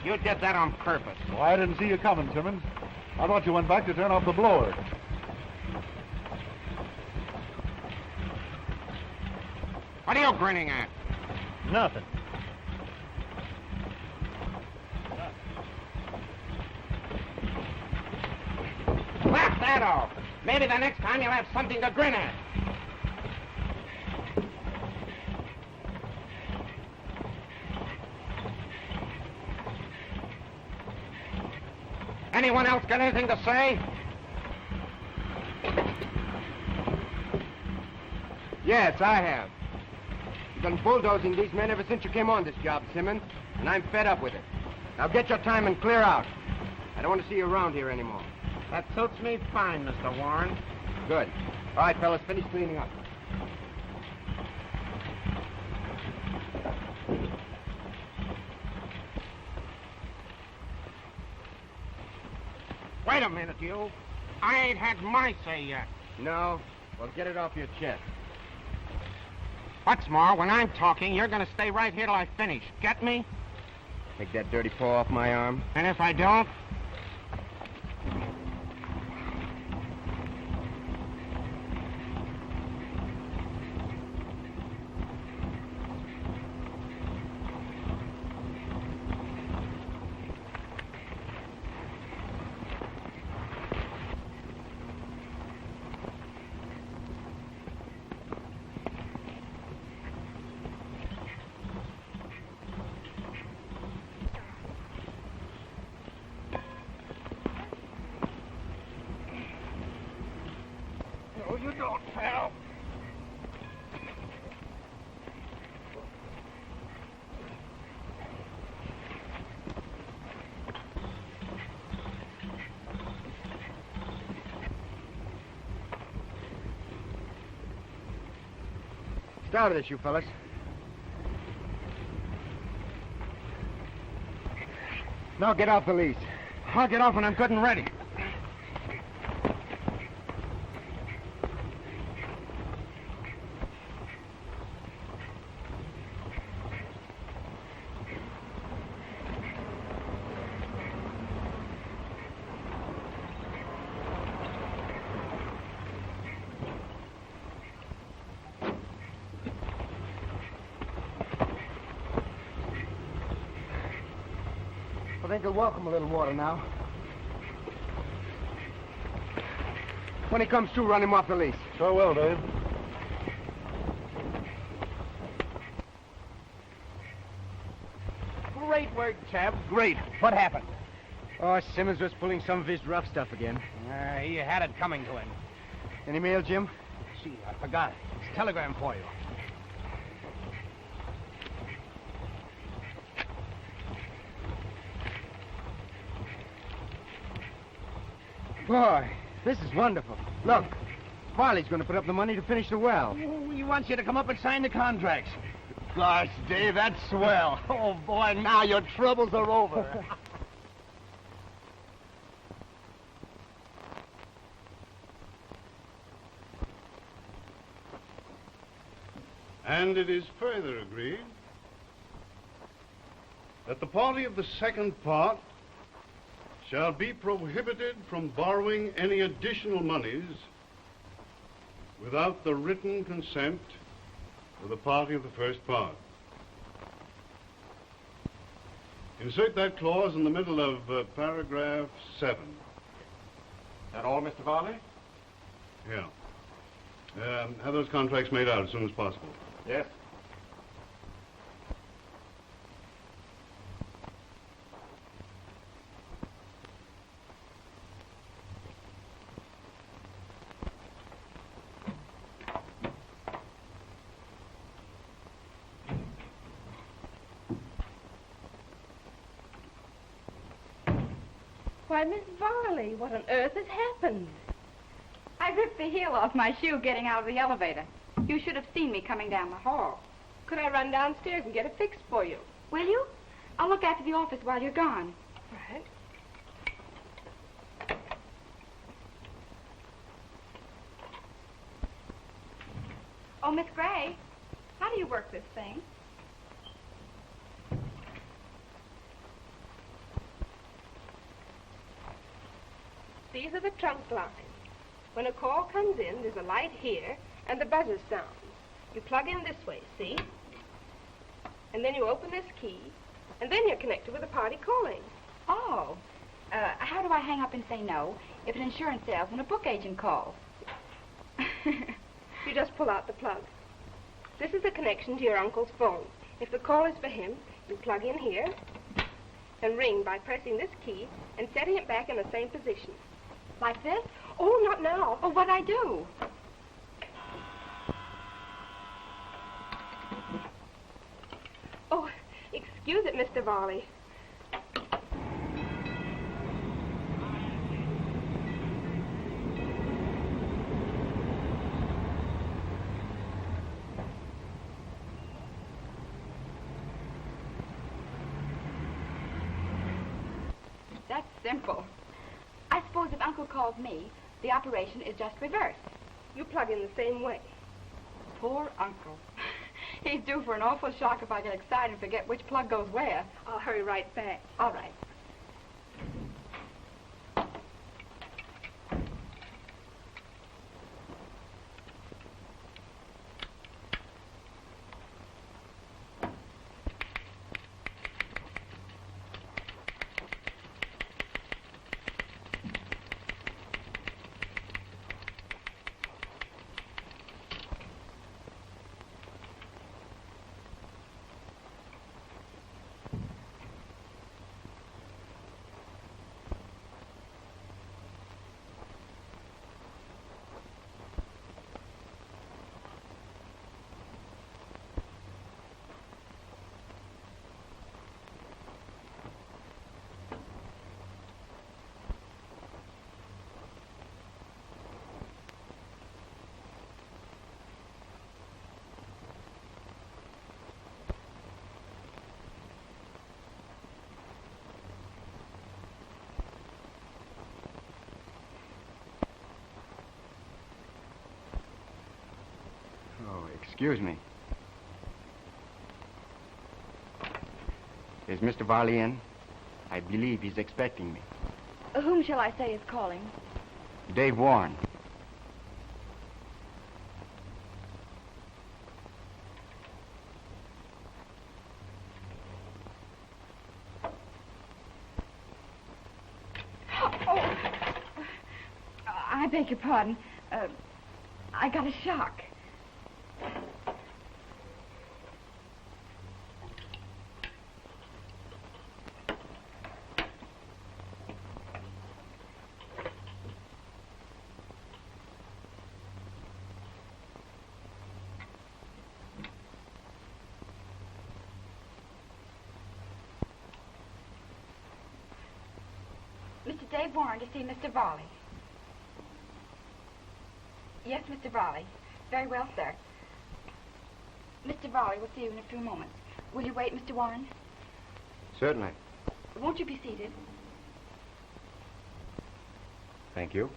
You did that on purpose. Well, I didn't see you coming, Simmons. I thought you went back to turn off the blower. What are you grinning at? Nothing. Laugh that off. Maybe the next time you'll have something to grin at. Anyone else got anything to say? Yes, I have. You've been bulldozing these men ever since you came on this job, Simmons, and I'm fed up with it. Now get your time and clear out. I don't want to see you around here anymore. That suits me fine, Mr. Warren. Good. All right, fellas, finish cleaning up. Wait a minute, you. I ain't had my say yet. No? Well, get it off your chest. What's more, when I'm talking, you're going to stay right here till I finish. Get me? Take that dirty paw off my arm. And if I don't? No, you don't, pal. Get out of this, you fellas. Now get off the lease. I'll get off when I'm good and ready. I think he'll welcome a little water now. When he comes to, run him off the lease. Sure will, Dave. Great work, Chab. Great. What happened? Oh, Simmons was pulling some of his rough stuff again. He had it coming to him. Any mail, Jim? Gee, I forgot. It's a telegram for you. Boy, this is wonderful. Look, Varley's going to put up the money to finish the well. He wants you to come up and sign the contracts. Gosh, Dave, that's swell. Oh, boy, now your troubles are over. And it is further agreed that the party of the second part shall be prohibited from borrowing any additional monies without the written consent of the party of the first part. Insert that clause in the middle of paragraph 7. That all, Mr. Varley? Yeah. Have those contracts made out as soon as possible. Yes. Why, Miss Varley, what on earth has happened? I ripped the heel off my shoe getting out of the elevator. You should have seen me coming down the hall. Could I run downstairs and get it fixed for you? Will you? I'll look after the office while you're gone. All right. Oh, Miss Gray, how do you work this thing? These are the trunk lines. When a call comes in, there's a light here, and the buzzer sounds. You plug in this way, see? And then you open this key, and then you're connected with a party calling. Oh. How do I hang up and say no if an insurance salesman or book agent calls? You just pull out the plug. This is the connection to your uncle's phone. If the call is for him, you plug in here and ring by pressing this key and setting it back in the same position. Like this? Oh, not now. Oh, what'd I do? Oh, excuse it, Mr. Varley. That's simple. I suppose if Uncle calls me, the operation is just reversed. You plug in the same way. Poor Uncle. He's due for an awful shock if I get excited and forget which plug goes where. I'll hurry right back. All right. Oh, excuse me. Is Mr. Varley in? I believe he's expecting me. Whom shall I say is calling? Dave Warren. Oh, I beg your pardon. I got a shock. Mr. Dave Warren to see Mr. Varley. Yes, Mr. Varley. Very well, sir. Mr. Varley will see you in a few moments. Will you wait, Mr. Warren? Certainly. Won't you be seated? Thank you.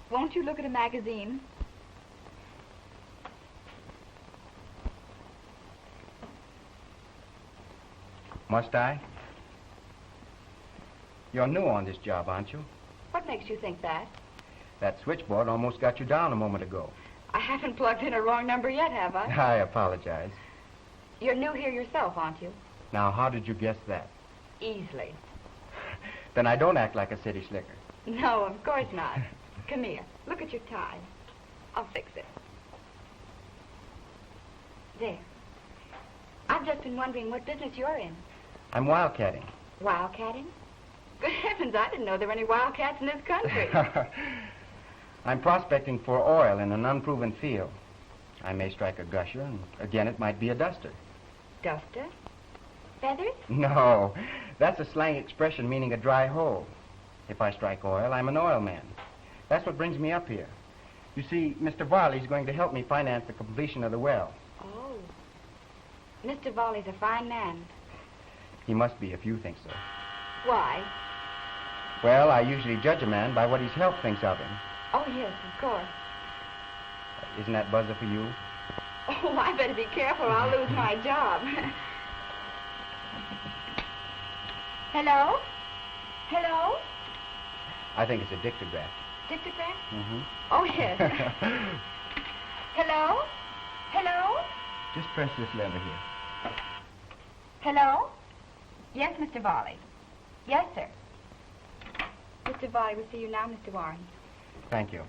Won't you look at a magazine? Must I? You're new on this job, aren't you? What makes you think that? That switchboard almost got you down a moment ago. I haven't plugged in a wrong number yet, have I? I apologize. You're new here yourself, aren't you? Now, how did you guess that? Easily. Then I don't act like a city slicker. No, of course not. Come here. Look at your tie. I'll fix it. There. I've just been wondering what business you're in. I'm wildcatting. Wildcatting? Good heavens, I didn't know there were any wildcats in this country. I'm prospecting for oil in an unproven field. I may strike a gusher, and again it might be a duster. Duster? Feathers? No, that's a slang expression meaning a dry hole. If I strike oil, I'm an oil man. That's what brings me up here. You see, Mr. Varley's going to help me finance the completion of the well. Oh. Mr. Varley's a fine man. He must be if you think so. Why? Well, I usually judge a man by what his health thinks of him. Oh, yes, of course. Isn't that buzzer for you? Oh, I better be careful. I'll lose my job. Hello? Hello? I think it's a dictograph. Dictograph? Mm-hmm. Oh, yes. Hello? Hello? Just press this lever here. Hello? Yes, Mr. Varley. Yes, sir. Mr. Varley will see you now, Mr. Warren. Thank you.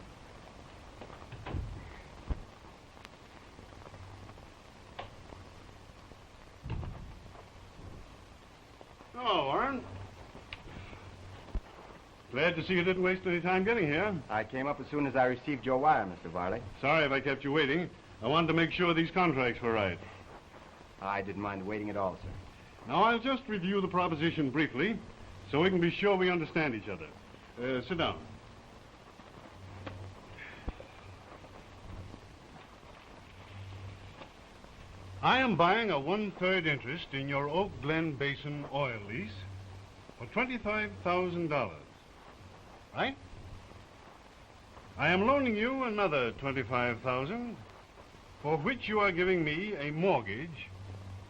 Hello, Warren. Glad to see you didn't waste any time getting here. I came up as soon as I received your wire, Mr. Varley. Sorry if I kept you waiting. I wanted to make sure these contracts were right. I didn't mind waiting at all, sir. Now, I'll just review the proposition briefly so we can be sure we understand each other. Sit down. I am buying a 1/3 interest in your Oak Glen Basin oil lease for $25,000. Right? I am loaning you another $25,000, for which you are giving me a mortgage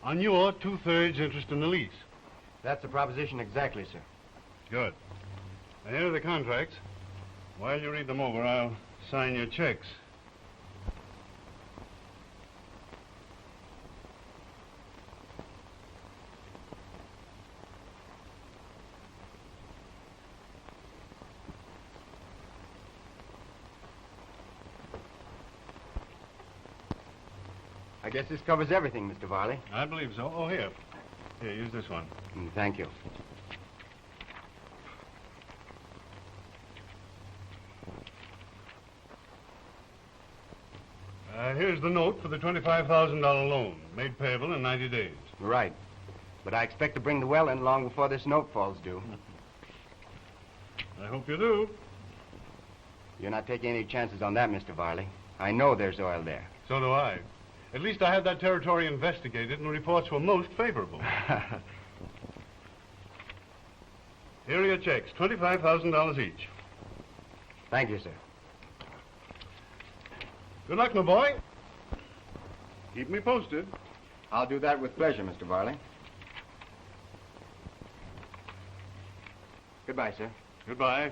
on your 2/3 interest in the lease. That's the proposition exactly, sir. Good. Now, here are the contracts. While you read them over, I'll sign your checks. I guess this covers everything, Mr. Varley. I believe so. Oh, here. Here, use this one. Thank you. Here's the note for the $25,000 loan, made payable in 90 days. Right. But I expect to bring the well in long before this note falls due. I hope you do. You're not taking any chances on that, Mr. Varley. I know there's oil there. So do I. At least I had that territory investigated, and the reports were most favorable. Here are your checks, $25,000 each. Thank you, sir. Good luck, my boy. Keep me posted. I'll do that with pleasure, Mr. Varley. Goodbye, sir. Goodbye.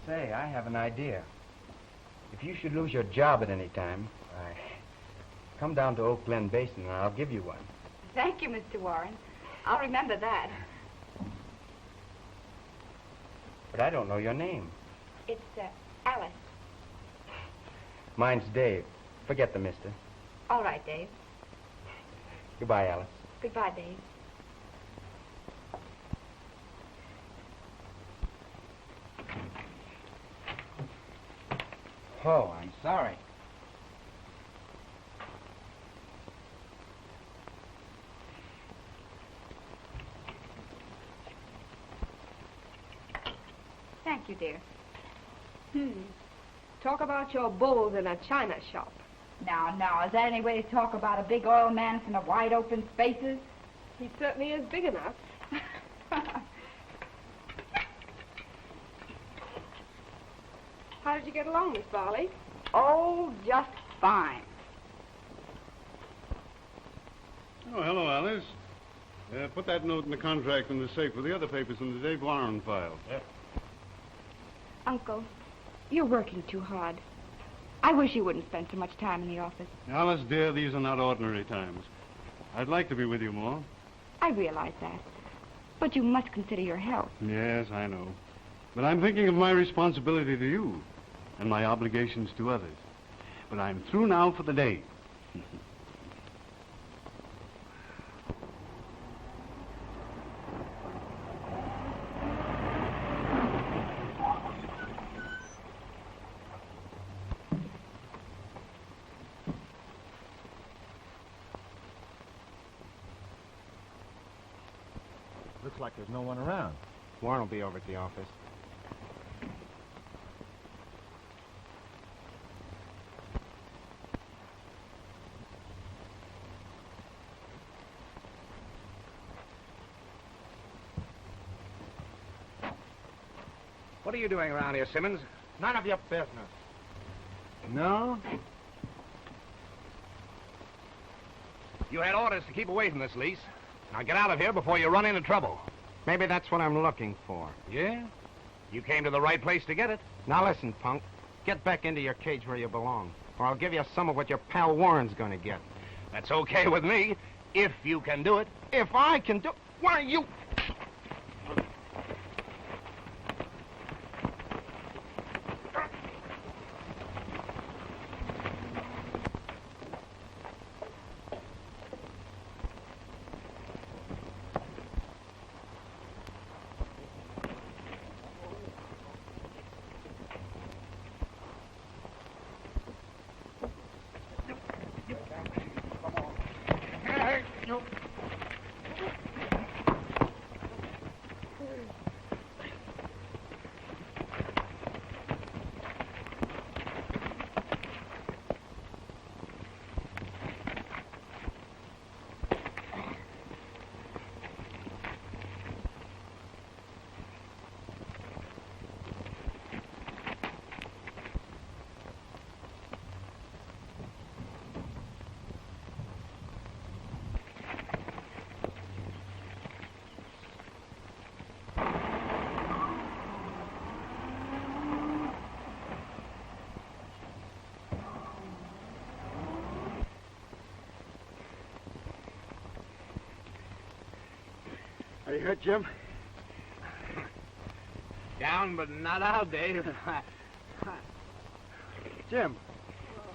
Say, I have an idea. If you should lose your job at any time, come down to Oak Glen Basin and I'll give you one. Thank you, Mr. Warren. I'll remember that. But I don't know your name. It's, Alice. Mine's Dave. Forget the mister. All right, Dave. Goodbye, Alice. Goodbye, Dave. Oh, I'm sorry. Thank you, dear. Talk about your bulls in a china shop. Now, is that any way to talk about a big oil man from the wide open spaces? He certainly is big enough. How did you get along, Miss Varley? Oh, just fine. Oh, hello, Alice. Put that note in the contract in the safe with the other papers in the Dave Warren file. Yep. Uncle, you're working too hard. I wish you wouldn't spend so much time in the office. Alice, dear, these are not ordinary times. I'd like to be with you more. I realize that. But you must consider your health. Yes, I know. But I'm thinking of my responsibility to you and my obligations to others. But I'm through now for the day. Looks like there's no one around. Warren will be over at the office. What are you doing around here, Simmons? None of your business. No? You had orders to keep away from this lease. Now get out of here before you run into trouble. Maybe that's what I'm looking for. Yeah? You came to the right place to get it. Now listen, punk. Get back into your cage where you belong, or I'll give you some of what your pal Warren's gonna get. That's okay with me, if you can do it. If I can do... Why, you... Are you hurt, Jim? Down, but not out, Dave. Jim!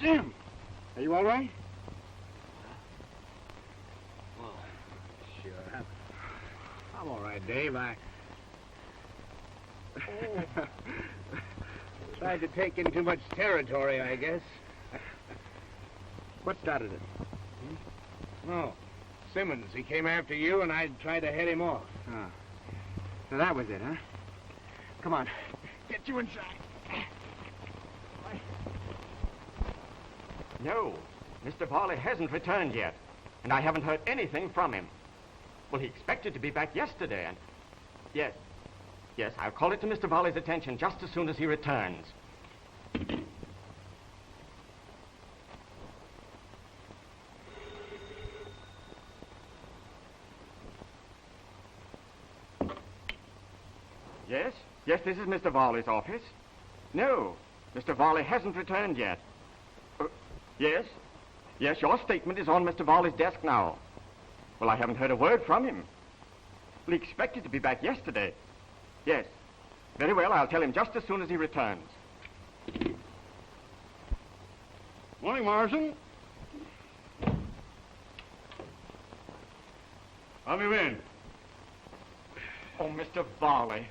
Jim! Are you all right? Well, sure. I'm all right, Dave. I... Tried to take in too much territory, I guess. What started it? No. Simmons. He came after you, and I tried to head him off. Oh. So that was it, huh? Come on. Get you inside. No, Mr. Varley hasn't returned yet, and I haven't heard anything from him. Well, he expected to be back yesterday, and... Yes, I'll call it to Mr. Varley's attention just as soon as he returns. Yes, this is Mr. Varley's office. No, Mr. Varley hasn't returned yet. Yes, your statement is on Mr. Varley's desk now. Well, I haven't heard a word from him. Well, he expected to be back yesterday. Yes, very well, I'll tell him just as soon as he returns. Morning, Morrison. Have you in? Oh, Mr. Varley.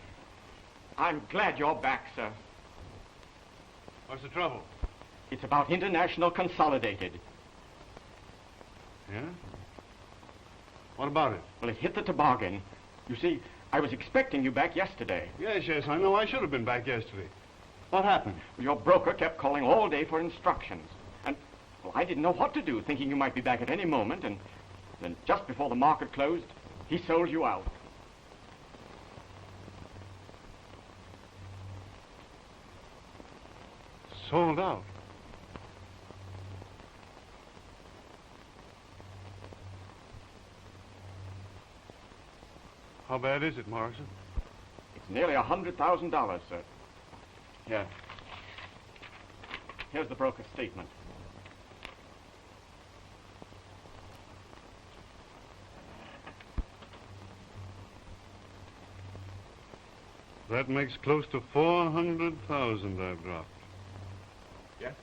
I'm glad you're back, sir. What's the trouble? It's about International Consolidated. Yeah? What about it? Well, it hit the toboggan. You see, I was expecting you back yesterday. Yes, I know. I should have been back yesterday. What happened? Well, your broker kept calling all day for instructions. And, well, I didn't know what to do, thinking you might be back at any moment. And then just before the market closed, he sold you out. Sold out? How bad is it, Morrison? It's nearly $100,000, sir. Here. Here's the broker's statement. That makes close to $400,000 I've dropped. Yes?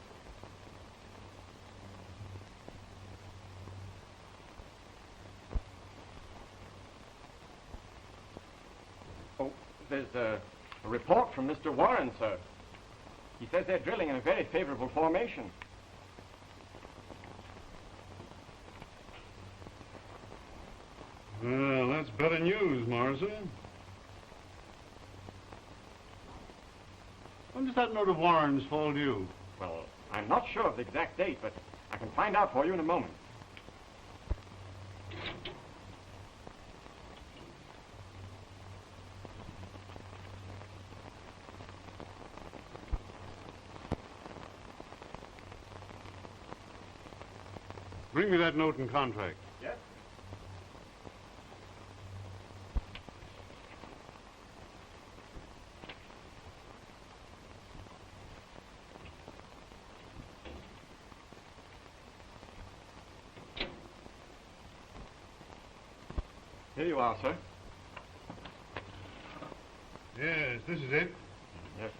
Oh, there's a report from Mr. Warren, sir. He says they're drilling in a very favorable formation. Well, that's better news, Morrison. When does that note of Warren's fall due? Well, I'm not sure of the exact date, but I can find out for you in a moment. Bring me that note and contract. Yes? Here you are, sir. Yes, this is it. Yes.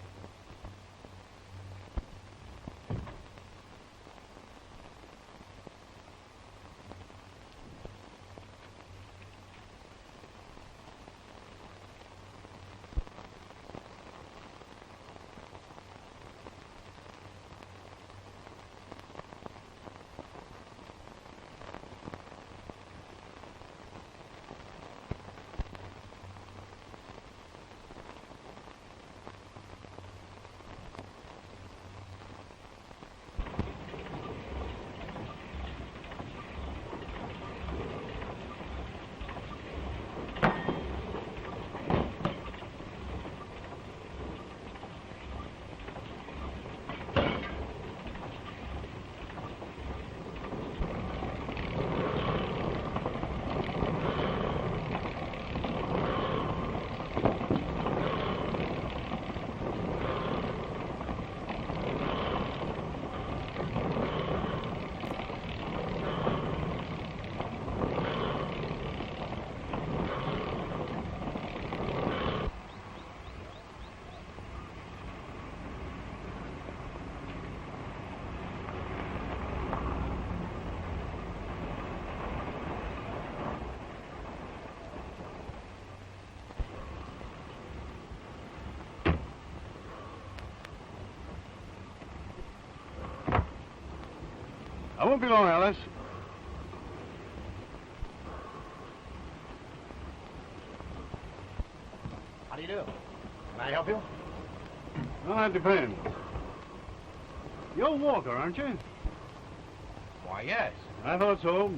I won't be long, Alice. How do you do? Can I help you? Well, that depends. You're Walker, aren't you? Why, yes. I thought so.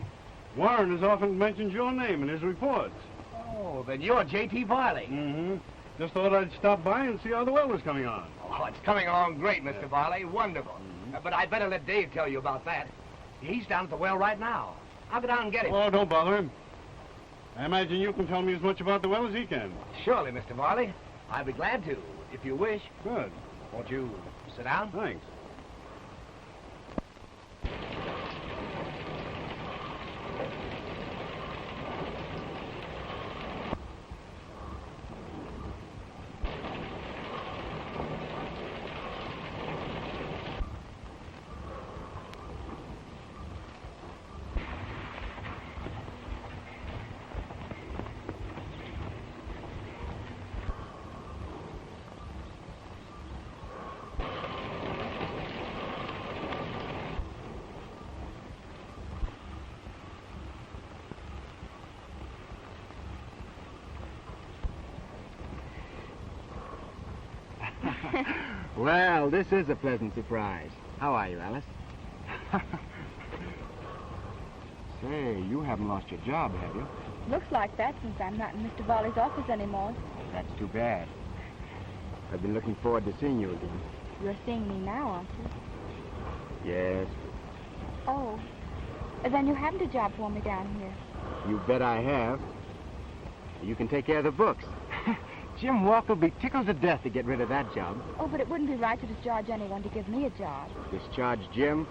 Warren has often mentioned your name in his reports. Oh, then you're J.T. Varley. Mm-hmm. Just thought I'd stop by and see how the well was coming on. Oh, it's coming along great, Mr. Varley. Wonderful. But I'd better let Dave tell you about that. He's down at the well right now. I'll go down and get him. Oh, don't bother him. I imagine you can tell me as much about the well as he can. Surely, Mr. Varley. I'd be glad to, if you wish. Good. Won't you sit down? Thanks. Well, this is a pleasant surprise. How are you, Alice? Say, you haven't lost your job, have you? Looks like that since I'm not in Mr. Varley's office anymore. That's too bad. I've been looking forward to seeing you again. You're seeing me now, aren't you? Yes, Oh. Then you haven't a job for me down here. you bet I have. You can take care of the books. Jim Walker will be tickled to death to get rid of that job. Oh, but it wouldn't be right to discharge anyone to give me a job. Discharge Jim?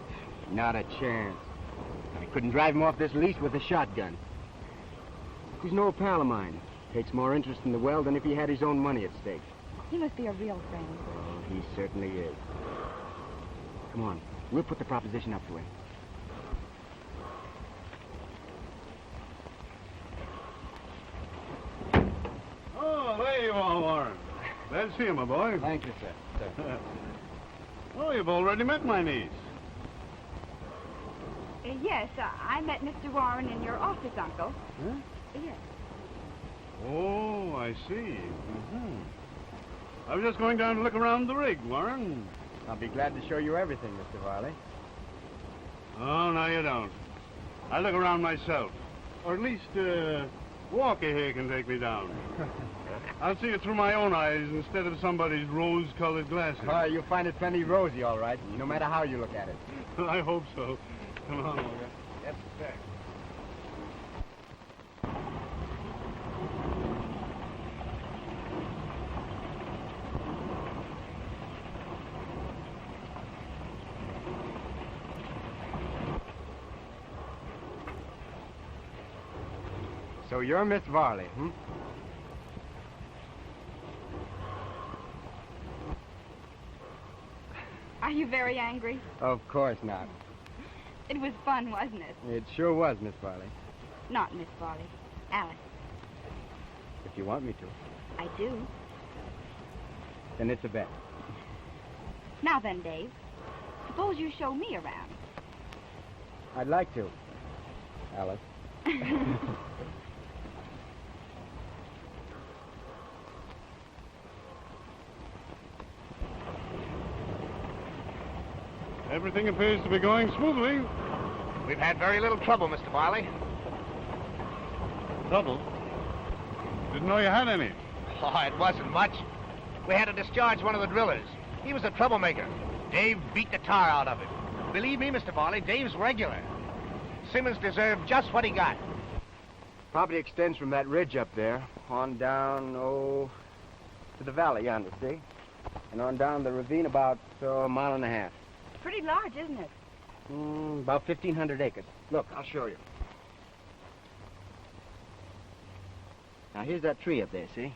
Not a chance. I couldn't drive him off this lease with a shotgun. He's an old pal of mine. Takes more interest in the well than if he had his own money at stake. He must be a real friend. Oh, he certainly is. Come on. We'll put the proposition up to him. Oh, there you are, Warren. Glad to see you, my boy. Thank you, sir. Oh, you've already met my niece. Yes, I met Mr. Warren in your office, Uncle. Huh? Yes. Oh, I see. I was just going down to look around the rig, Warren. I'll be glad to show you everything, Mr. Varley. Oh, no, you don't. I look around myself. Or at least, Walker here can take me down. I'll see it through my own eyes instead of somebody's rose-colored glasses. You'll find it plenty rosy, all right, no matter how you look at it. I hope so. Come on, Walker. Yes, sir. So you're Miss Varley, hmm? Are you very angry? Of course not. It was fun, wasn't it? It sure was, Miss Varley. Not Miss Varley. Alice. If you want me to. I do. Then it's a bet. Now then, Dave. Suppose you show me around. I'd like to. Alice. Everything appears to be going smoothly. We've had very little trouble, Mr. Varley. Trouble? Didn't know you had any. Oh, it wasn't much. We had to discharge one of the drillers. He was a troublemaker. Dave beat the tar out of him. Believe me, Mr. Varley, Dave's regular. Simmons deserved just what he got. Property extends from that ridge up there on down, to the valley yonder, see? And on down the ravine about a mile and a half. Pretty large, isn't it? About 1,500 acres. Look, I'll show you. Now, here's that tree up there, see?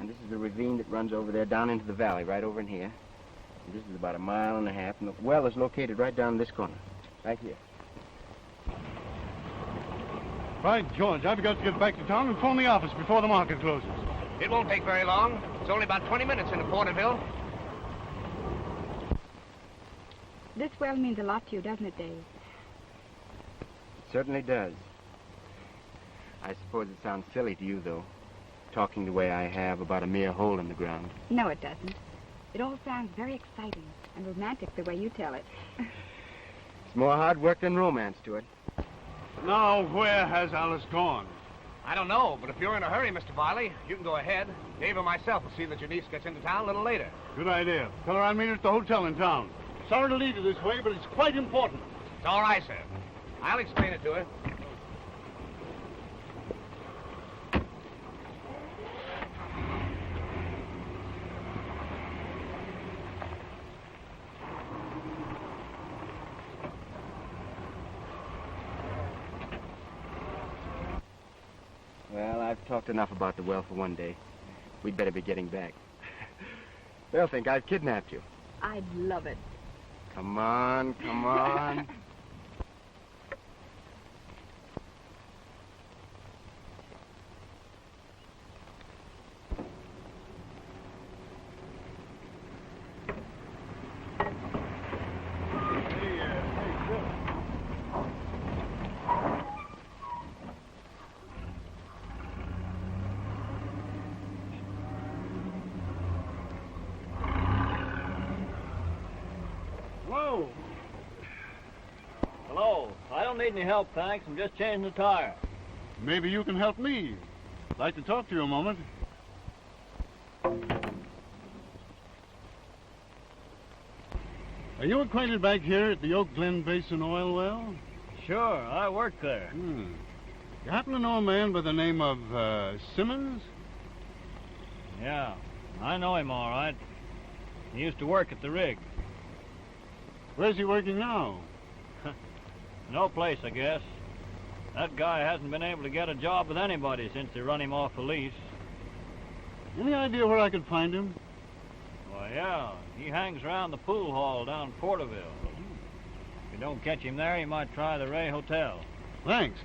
And this is the ravine that runs over there down into the valley, right over in here. And this is about a mile and a half, and the well is located right down in this corner, right here. By George, I've got to get back to town and phone the office before the market closes. It won't take very long. It's only about 20 minutes into Porterville. This well means a lot to you, doesn't it, Dave? It certainly does. I suppose it sounds silly to you, though, talking the way I have about a mere hole in the ground. No, it doesn't. It all sounds very exciting and romantic the way you tell it. It's more hard work than romance to it. Now, where has Alice gone? I don't know, but if you're in a hurry, Mr. Varley, you can go ahead. Dave and myself will see that your niece gets into town a little later. Good idea. Tell her I'll meet her at the hotel in town. Sorry to leave you this way, but it's quite important. It's all right, sir. I'll explain it to her. Well, I've talked enough about the well for one day. We'd better be getting back. They'll think I've kidnapped you. I'd love it. Come on, come on. Whoa. Hello. I don't need any help, thanks. I'm just changing the tire. Maybe you can help me. I'd like to talk to you a moment. Are you acquainted back here at the Oak Glen Basin oil well? Sure, I work there. You happen to know a man by the name of Simmons? Yeah, I know him all right. He used to work at the rig. Where's he working now? No place, I guess. That guy hasn't been able to get a job with anybody since they run him off the lease. Any idea where I could find him? Well, yeah, he hangs around the pool hall down in Porterville. If you don't catch him there, you might try the Ray Hotel. Thanks.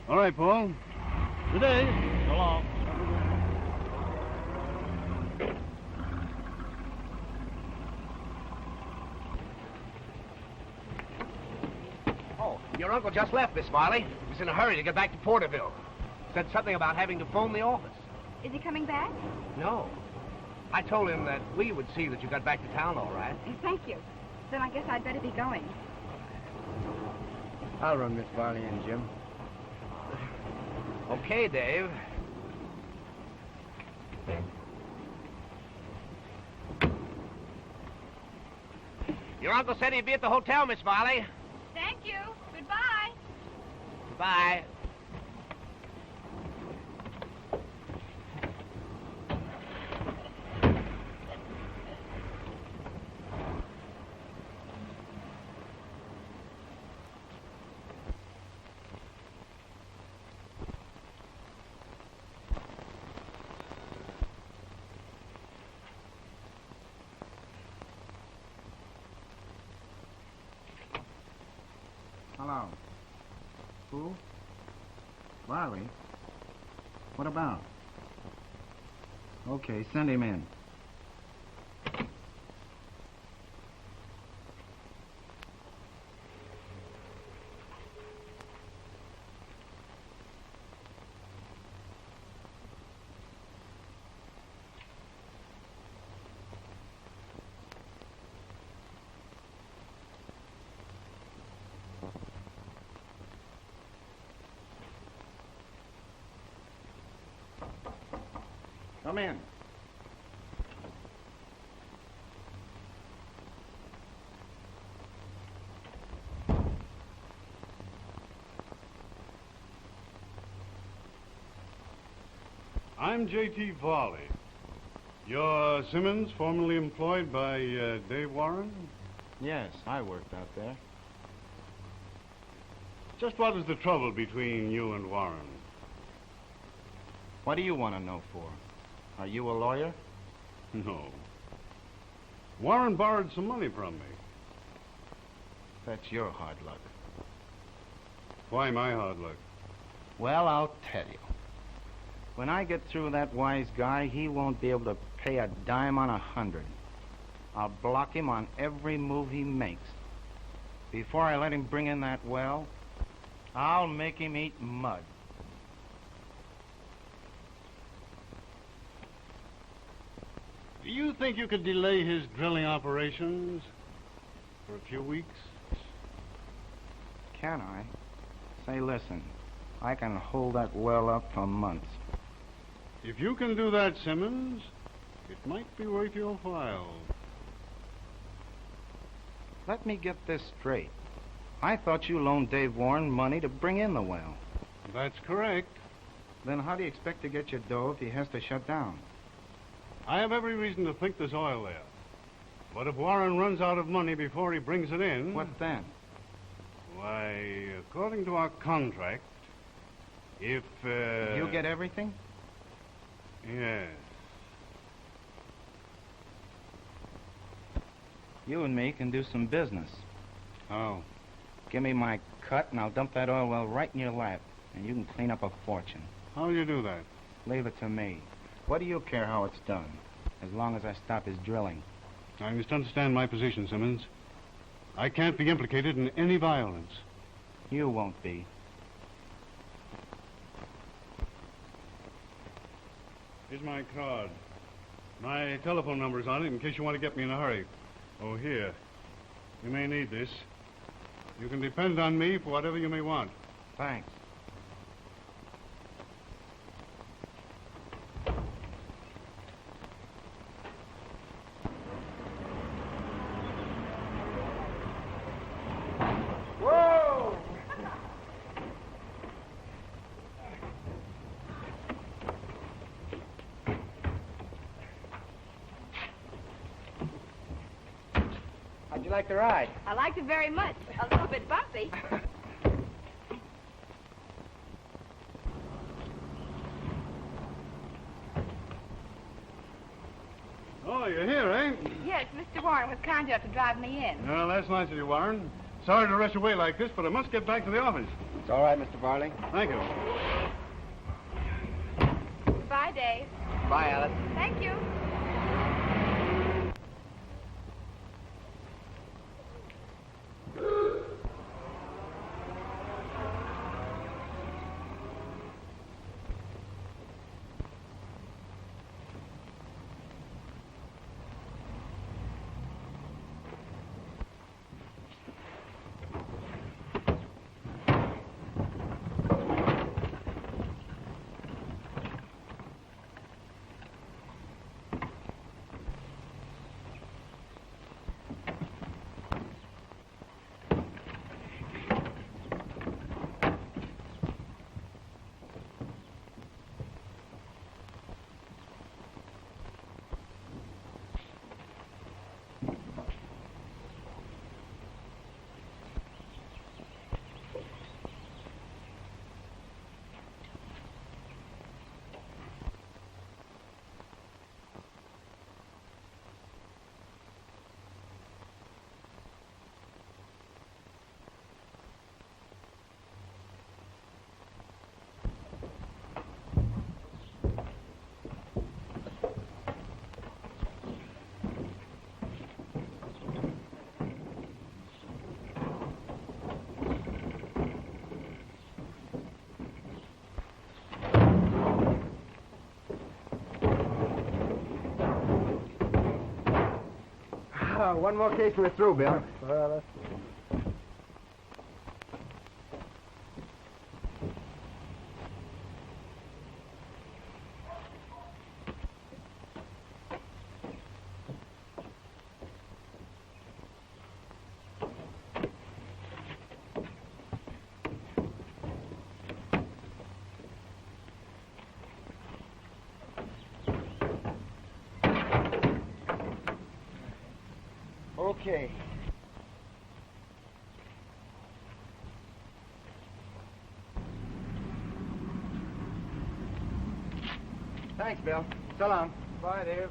All right, Paul. Good day. So long. Oh, your uncle just left, Miss Varley. He was in a hurry to get back to Porterville. Said something about having to phone the office. Is he coming back? No. I told him that we would see that you got back to town all right. Thank you. Then I guess I'd better be going. I'll run Miss Varley and Jim. Okay, Dave. Your uncle said he'd be at the hotel, Miss Varley. Thank you. Goodbye. Goodbye. Hello. Who? Varley? What about? Okay, send him in. Come in. I'm J.T. Varley. You're Simmons, formerly employed by Dave Warren? Yes, I worked out there. Just what is the trouble between you and Warren? What do you want to know for? Are you a lawyer? No. Warren borrowed some money from me. That's your hard luck. Why my hard luck? Well, I'll tell you. When I get through that wise guy, he won't be able to pay a dime on 100. I'll block him on every move he makes. Before I let him bring in that well, I'll make him eat mud. Do you think you could delay his drilling operations for a few weeks? Can I? Say, listen, I can hold that well up for months. If you can do that, Simmons, it might be worth your while. Let me get this straight. I thought you loaned Dave Warren money to bring in the well. That's correct. Then how do you expect to get your dough if he has to shut down? I have every reason to think there's oil there. But if Warren runs out of money before he brings it in... What then? Why, according to our contract, if... You get everything? Yes. You and me can do some business. How? Give me my cut, and I'll dump that oil well right in your lap, and you can clean up a fortune. How will you do that? Leave it to me. What do you care how it's done, as long as I stop his drilling? Now, you must understand my position, Simmons. I can't be implicated in any violence. You won't be. Here's my card. My telephone number's on it in case you want to get me in a hurry. Oh, here. You may need this. You can depend on me for whatever you may want. Thanks. you like the ride? I liked it very much. A little bit bumpy. Oh, you're here, eh? Yes, Mr. Warren was kind enough to drive me in. Well, that's nice of you, Warren. Sorry to rush away like this, but I must get back to the office. It's all right, Mr. Varley. Thank you. Bye, Dave. Bye, Alice. Thank you. One more case and we're through, Bill. Well, Okay. Thanks, Bill. So long. bye, Dave.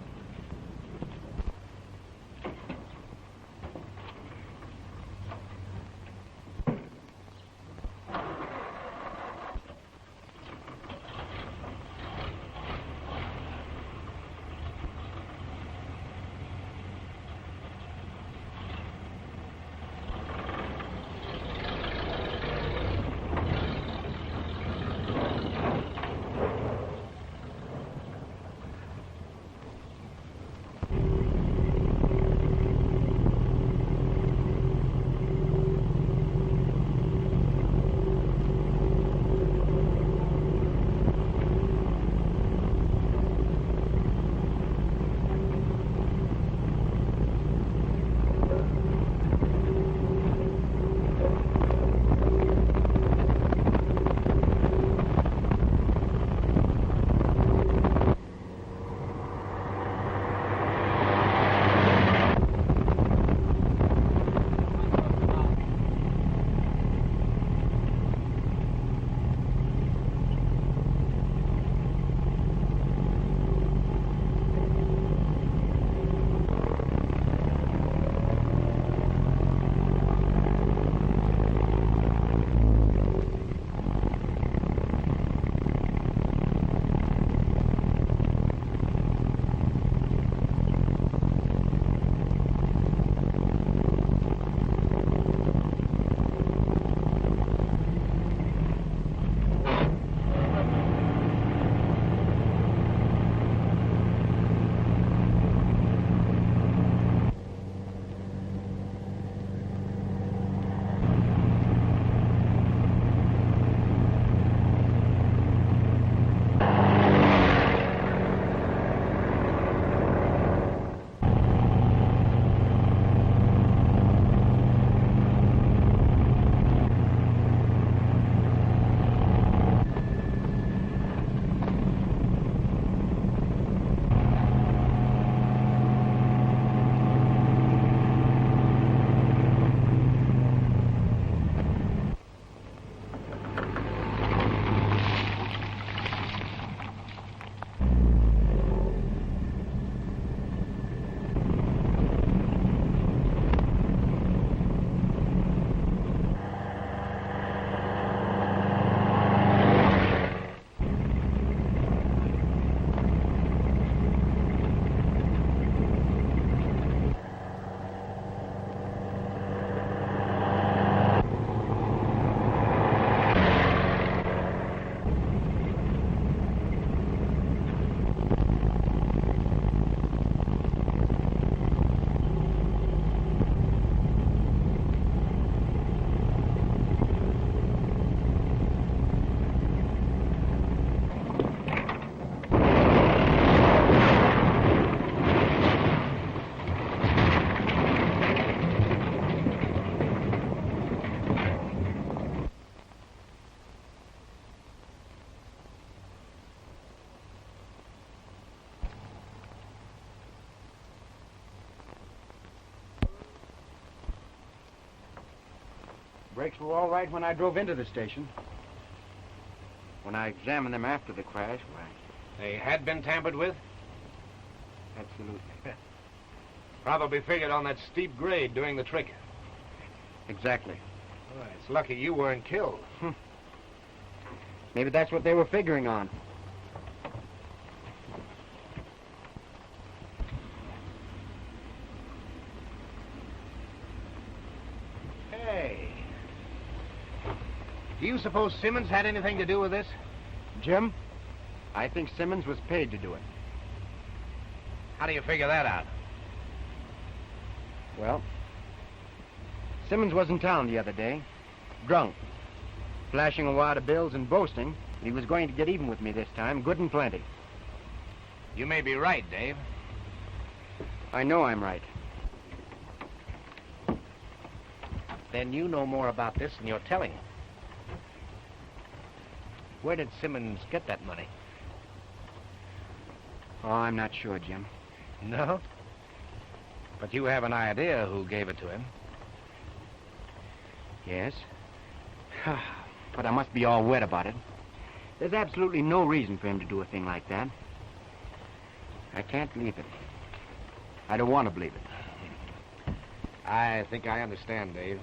Brakes were all right when I drove into the station. When I examined them after the crash, why, They had been tampered with? absolutely. Probably figured on that steep grade doing the trick. Exactly. Well, it's lucky you weren't killed. Maybe that's what they were figuring on. Hey. Do you suppose Simmons had anything to do with this? Jim, I think Simmons was paid to do it. How do you figure that out? Well, Simmons was in town the other day, drunk, flashing a wad of bills and boasting that he was going to get even with me this time, good and plenty. You may be right, Dave. I know I'm right. Then you know more about this than you're telling. Where did Simmons get that money? Oh, I'm not sure, Jim. No? But you have an idea who gave it to him. Yes. But I must be all wet about it. There's absolutely no reason for him to do a thing like that. I can't believe it. I don't want to believe it. I think I understand, Dave.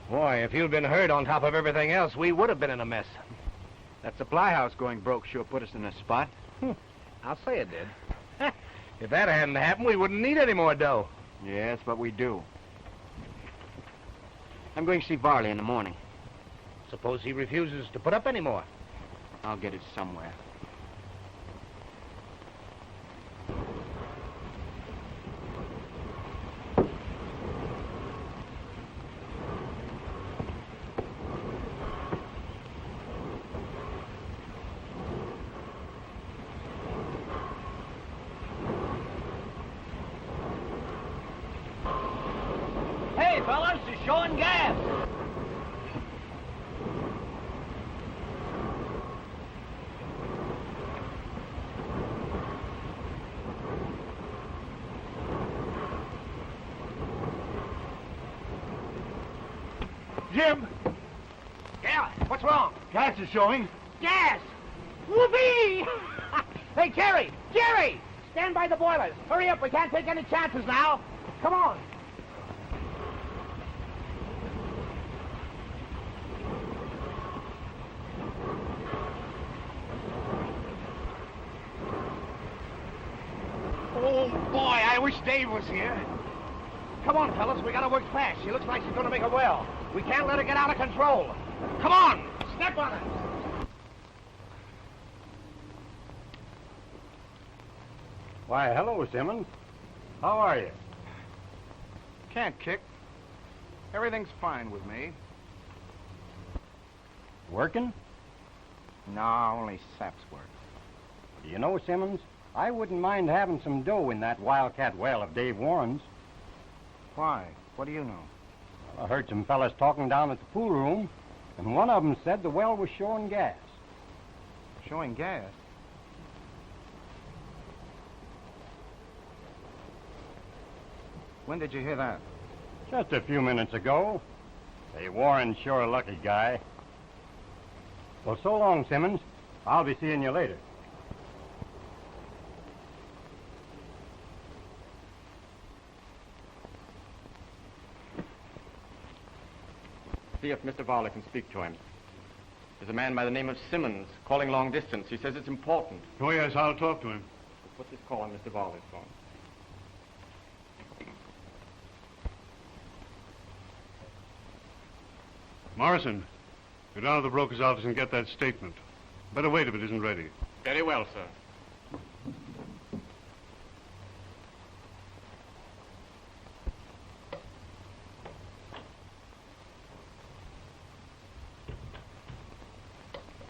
Boy, if you'd been hurt on top of everything else, we would have been in a mess. That supply house going broke sure put us in a spot. I'll say it did. If that hadn't happened, we wouldn't need any more dough. Yes, but we do. I'm going to see Varley in the morning. Suppose he refuses to put up any more. I'll get it somewhere. Hey, fellas, it's showing gas. Jim, Yeah, what's wrong? gas is showing. Gas! Whoopee! Hey, Jerry! Jerry! Stand by the boilers. Hurry up, we can't take any chances now. Come on. Oh, boy, I wish Dave was here. Come on, fellas, we gotta work fast. She looks like she's gonna make a well. We can't let her get out of control. Come on, step on her. Why, hello, Simmons. How are you? Can't kick. Everything's fine with me. Working? No, only sap's work. Do you know, Simmons, I wouldn't mind having some dough in that Wildcat well of Dave Warren's. Why? What do you know? I heard some fellas talking down at the pool room, and one of them said the well was showing gas. Showing gas? When did you hear that? Just a few minutes ago. Dave Warren's sure a lucky guy. Well, so long, Simmons. I'll be seeing you later. See if Mr. Varley can speak to him. There's a man by the name of Simmons calling long distance. He says it's important. Oh, yes, I'll talk to him. Put this call on Mr. Varley's phone. Morrison, go down to the broker's office and get that statement. Better wait if it isn't ready. Very well, sir.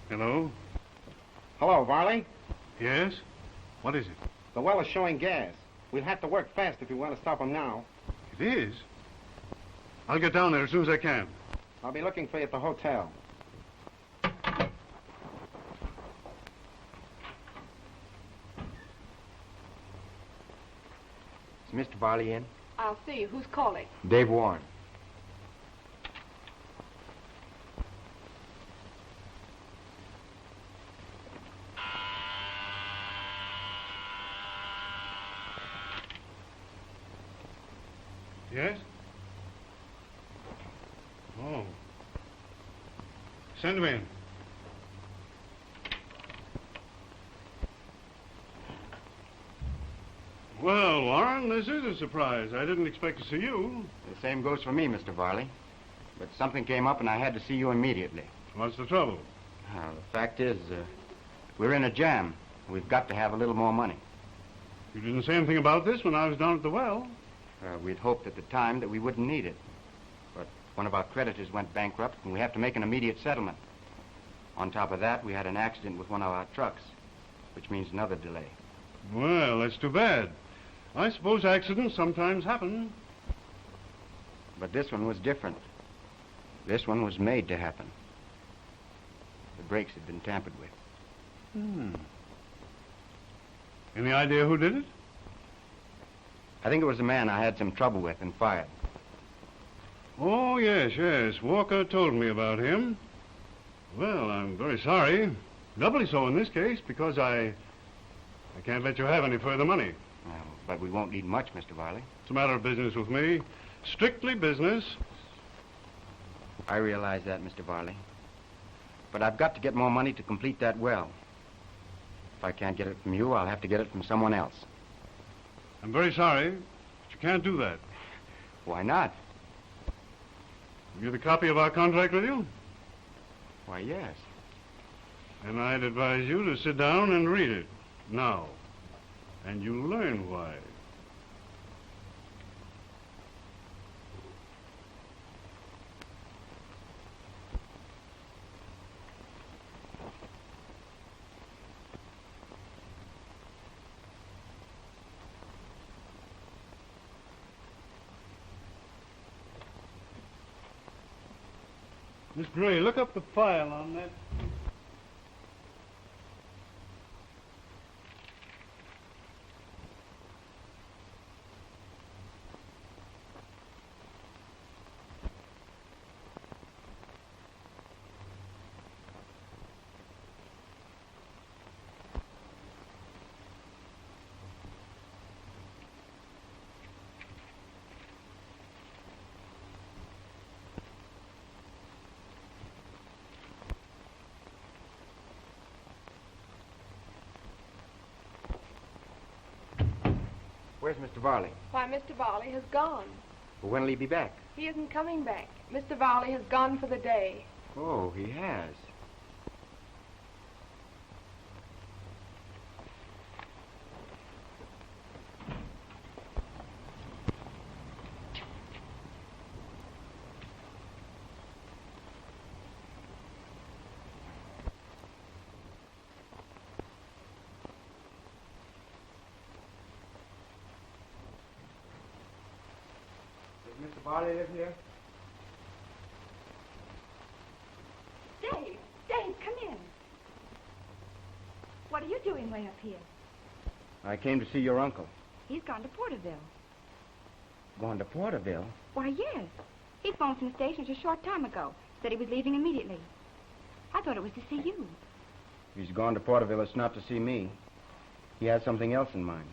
Hello? Hello, Varley. Yes? What is it? The well is showing gas. We'll have to work fast if you want to stop them now. It is? I'll get down there as soon as I can. I'll be looking for you at the hotel. Is Mr. Varley in? I'll see you. Who's calling? Dave Warren. Yes? Oh. Send him in. Well, Warren, this is a surprise. I didn't expect to see you. The same goes for me, Mr. Varley. But something came up and I had to see you immediately. What's the trouble? The fact is, we're in a jam. We've got to have a little more money. You didn't say anything about this when I was down at the well. We'd hoped at the time that we wouldn't need it. But one of our creditors went bankrupt and we have to make an immediate settlement. On top of that, we had an accident with one of our trucks, which means another delay. Well, that's too bad. I suppose accidents sometimes happen. But this one was different. This one was made to happen. The brakes had been tampered with. Any idea who did it? I think it was a man I had some trouble with and fired. Oh, yes. Walker told me about him. Well, I'm very sorry. Doubly so in this case, because I can't let you have any further money. But we won't need much, Mr. Varley. It's a matter of business with me. Strictly business. I realize that, Mr. Varley. But I've got to get more money to complete that well. If I can't get it from you, I'll have to get it from someone else. I'm very sorry, but you can't do that. Why not? Have you the copy of our contract with you? Why, yes. And I'd advise you to sit down and read it now. And you'll learn why. Miss Gray, look up the file on that. Where's Mr. Varley? Why, Mr. Varley has gone. Well, when'll he be back? He isn't coming back. Mr. Varley has gone for the day. Oh, he has. Does Mr. Varley live here? Dave, come in. What are you doing way up here? I came to see your uncle. He's gone to Porterville. Going to Porterville? Why, yes. He phoned from the station just a short time ago. Said he was leaving immediately. I thought it was to see you. If he's gone to Porterville, it's not to see me. He has something else in mind.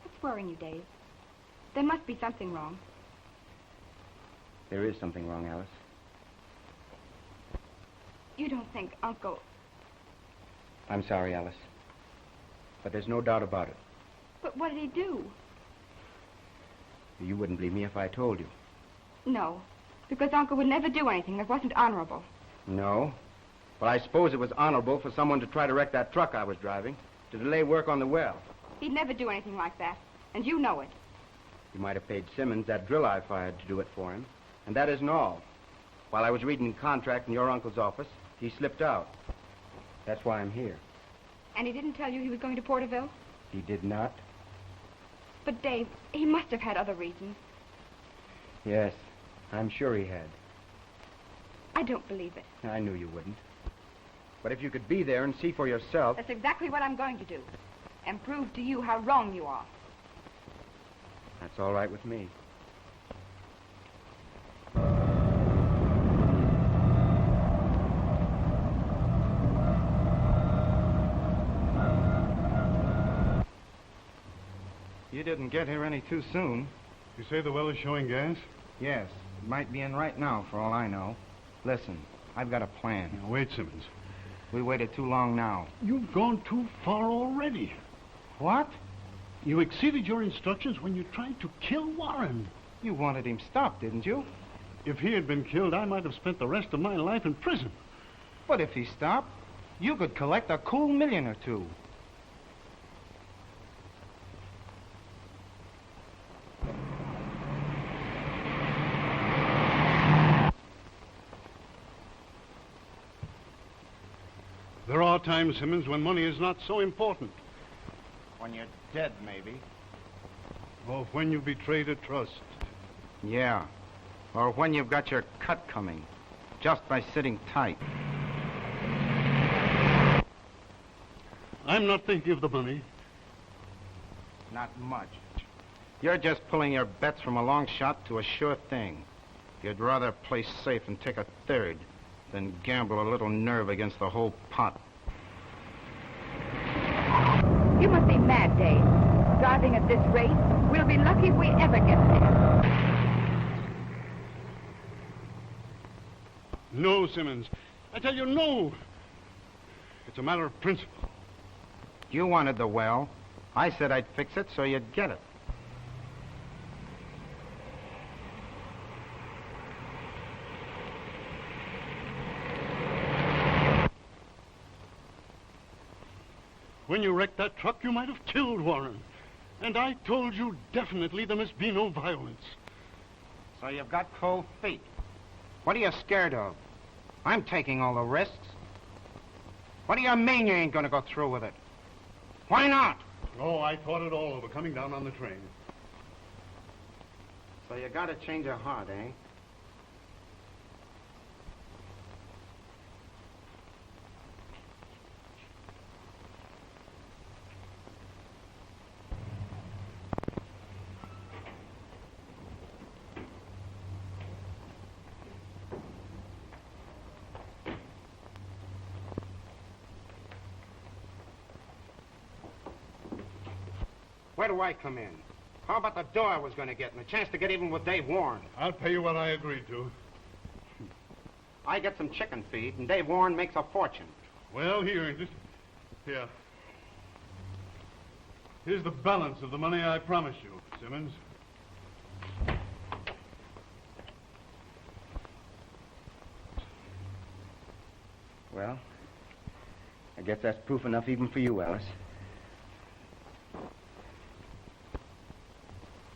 What's worrying you, Dave? There must be something wrong. There is something wrong, Alice. You don't think Uncle... I'm sorry, Alice. But there's no doubt about it. But what did he do? You wouldn't believe me if I told you. No, because Uncle would never do anything that wasn't honorable. No. But I suppose it was honorable for someone to try to wreck that truck I was driving, to delay work on the well. He'd never do anything like that, and you know it. He might have paid Simmons that drill I fired to do it for him. And that isn't all. While I was reading the contract in your uncle's office, he slipped out. That's why I'm here. And he didn't tell you he was going to Porterville? He did not? But, Dave, he must have had other reasons. Yes, I'm sure he had. I don't believe it. I knew you wouldn't. But if you could be there and see for yourself... That's exactly what I'm going to do. And prove to you how wrong you are. That's all right with me. You didn't get here any too soon. You say the well is showing gas? Yes, it might be in right now, for all I know. Listen, I've got a plan. Now, wait, Simmons. We waited too long now. You've gone too far already. What? You exceeded your instructions when you tried to kill Warren. You wanted him stopped, didn't you? If he had been killed, I might have spent the rest of my life in prison. But if he stopped, you could collect a cool $1 million or two. There are times, Simmons, when money is not so important. When you're dead, maybe. Or when you betrayed a trust. Yeah. Or when you've got your cut coming, just by sitting tight. I'm not thinking of the money. Not much. You're just pulling your bets from a long shot to a sure thing. You'd rather play safe and take a third than gamble a little nerve against the whole pot. You must be mad, Dave. Driving at this rate, we'll be lucky if we ever get there. No, Simmons. I tell you, no. It's a matter of principle. You wanted the well. I said I'd fix it so you'd get it. When you wrecked that truck, you might have killed Warren. And I told you definitely there must be no violence. So you've got cold feet. What are you scared of? I'm taking all the risks. What do you mean you ain't gonna go through with it? Why not? Oh, I thought it all over coming down on the train. So you got a change of heart, eh? Where do I come in? How about the dough I was going to get and a chance to get even with Dave Warren? I'll pay you what I agreed to. I get some chicken feed, and Dave Warren makes a fortune. Well, he earned it. Here. Here's the balance of the money I promised you, Simmons. Well, I guess that's proof enough even for you, Alice.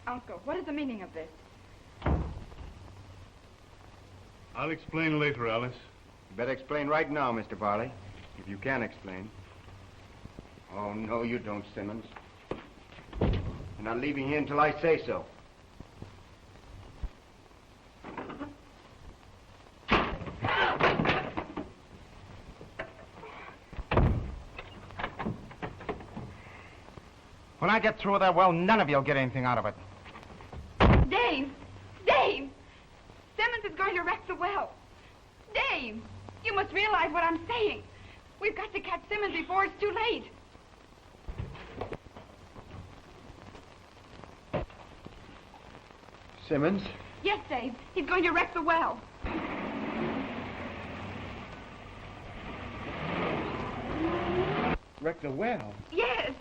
Uncle, what is the meaning of this? I'll explain later, Alice. You better explain right now, Mr. Varley, if you can explain. Oh, no, you don't, Simmons. You're not leaving here until I say so. When I get through with that well, none of you'll get anything out of it. Dave! Dave! Simmons is going to wreck the well. Dave! You must realize what I'm saying. We've got to catch Simmons before it's too late. Simmons? Yes, Dave. He's going to wreck the well. Wreck the well? Yes.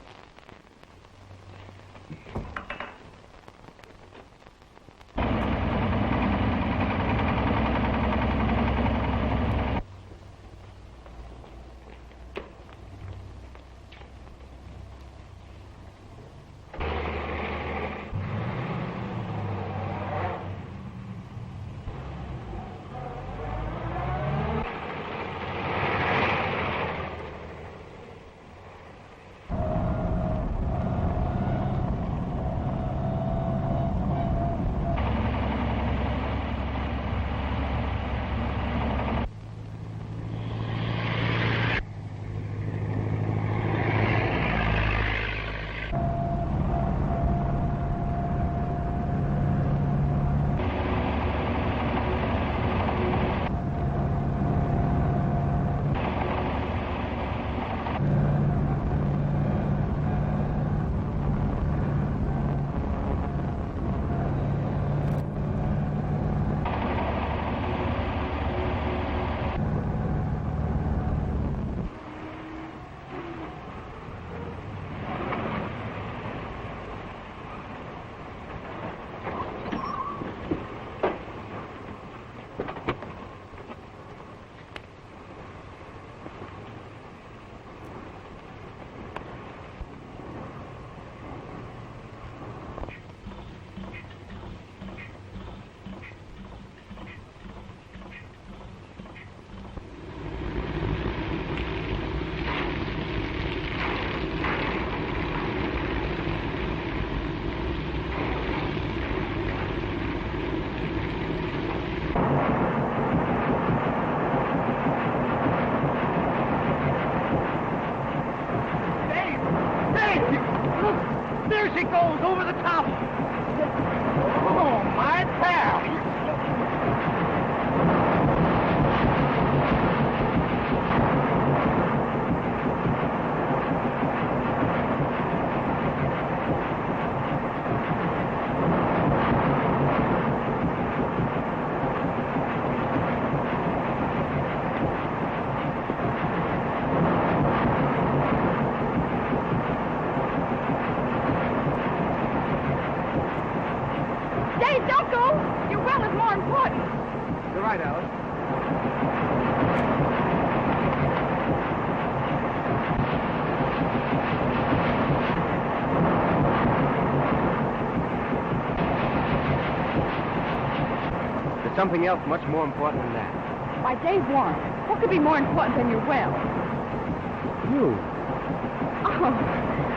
There she goes, over the top. Oh, my pal. Something else much more important than that. Why, Dave Warren, what could be more important than your well? You. Oh,